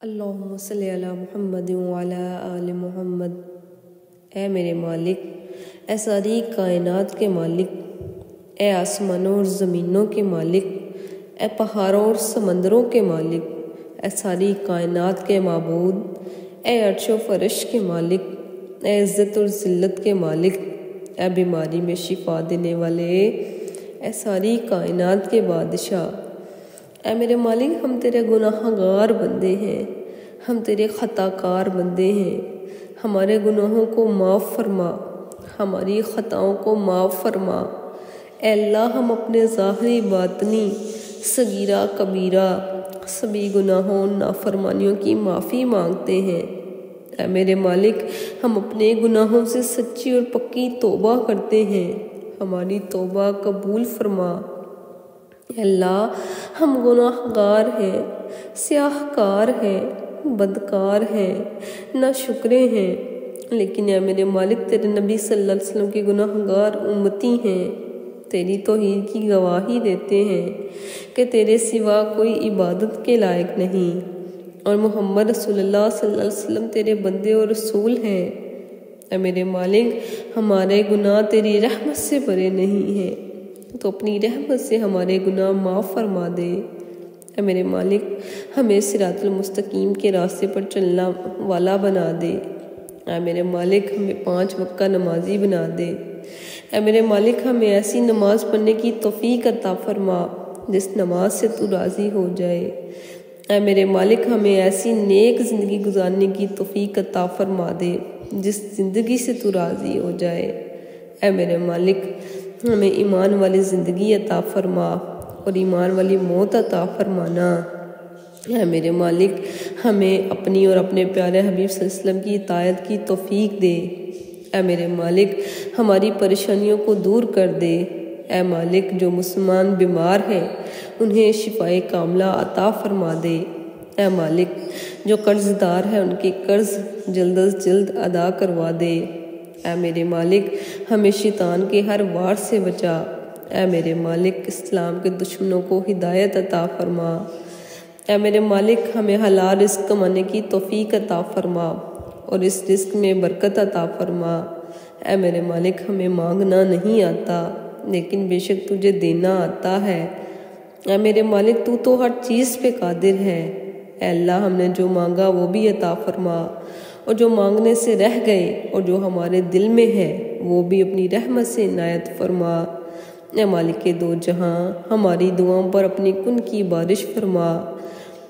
اللہم صلی علی محمد وعلی آل محمد۔ اے میرے مالک، اے ساری کائنات کے مالک، اے آسمانوں اور زمینوں کے مالک، اے پہاڑوں اور سمندروں کے مالک، اے ساری کائنات کے معبود، اے عرش و فرش کے مالک، اے عزت اور ذلت کے مالک، اے بیماری میں شفا دینے والے، اے ساری کائنات کے بادشاہ، اے میرے مالک، ہم تیرے گناہ گار بندے ہیں، ہم تیرے خطا کار بندے ہیں، ہمارے گناہوں کو معاف فرما، ہماری خطاؤں کو معاف فرما۔ اے اللہ، ہم اپنے ظاہری باطنی صغیرہ کبیرہ سبھی گناہوں نافرمانیوں کی معافی مانگتے ہیں۔ اے میرے مالک، ہم اپنے گناہوں سے سچی اور پکی توبہ کرتے ہیں، ہماری توبہ قبول فرما۔ اے اللہ، ہم گناہ گار ہیں، سیاہ کار ہیں، بدکار ہیں، ناشکرے ہیں، لیکن اے میرے مالک، تیرے نبی صلی اللہ علیہ وسلم کے گناہ گار امتی ہیں، تیری توحید کی گواہی دیتے ہیں کہ تیرے سوا کوئی عبادت کے لائق نہیں، اور محمد رسول اللہ صلی اللہ علیہ وسلم تیرے بندے اور رسول ہیں۔ اے میرے مالک، ہمارے گناہ تیری رحمت سے بھرے نہیں ہیں، تو اپنی رحمت سے ہمارے گناہ معاف فرما دے۔ اے میرے مالک، ہمیں صراط المستقیم کے راستے پر چلنا والا بنا دے۔ اے میرے مالک، ہمیں 5 وقت کا نمازی بنا دے۔ اے میرے مالک، ہمیں ایسی نماز پڑھنے کی توفیق عطا فرما جس نماز سے تو راضی ہو جائے۔ اے میرے مالک، ہمیں ایسی نیک زندگی گزارنے کی توفیق عطا فرما دے جس زندگی سے تو راضی ہو جائے۔ اے میرے مالک، ہمیں ایمان والی زندگی عطا فرما اور ایمان والی موت عطا فرمانا۔ اے میرے مالک، ہمیں اپنی اور اپنے پیارے حبیب صلی اللہ علیہ وسلم کی اطاعت کی توفیق دے۔ اے میرے مالک، ہماری پریشانیوں کو دور کر دے۔ اے مالک، جو مسلمان بیمار ہیں انہیں شفائے کاملہ عطا فرما دے۔ اے مالک، جو قرض دار ہیں ان کے قرض جلد از جلد ادا کروا دے۔ اے میرے مالک، ہمیں شیطان کے ہر وار سے بچا۔ اے میرے مالک، اسلام کے دشمنوں کو ہدایت عطا فرما۔ اے میرے مالک، ہمیں حلال رزق کمانے کی توفیق عطا فرما اور اس رزق میں برکت عطا فرما۔ اے میرے مالک، ہمیں مانگنا نہیں آتا لیکن بے شک تجھے دینا آتا ہے۔ اے میرے مالک، تو ہر چیز پہ قادر ہے۔ اے اللہ، ہم نے جو مانگا وہ بھی عطا فرما، اور جو مانگنے سے رہ گئے اور جو ہمارے دل میں ہے وہ بھی اپنی رحمت سے عنایت فرما۔ اے مالک دو جہاں، ہماری دعاؤں پر اپنی کن کی بارش فرما،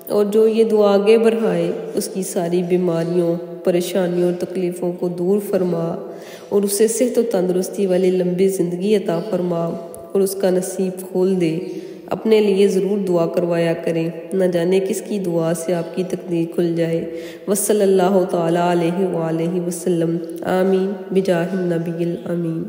اور جو یہ دعا آگے بڑھائے اس کی ساری بیماریوں، پریشانیوں اور تکلیفوں کو دور فرما، اور اسے صحت و تندرستی والی لمبی زندگی عطا فرما اور اس کا نصیب کھول دے۔ اپنے لیے ضرور دعا کروایا کریں، نہ جانے کس کی دعا سے آپ کی تقدیر کھل جائے۔ وصلی اللہ تعالیٰ علیہ وآلہ وسلم۔ آمین بجاہ النبی الامین۔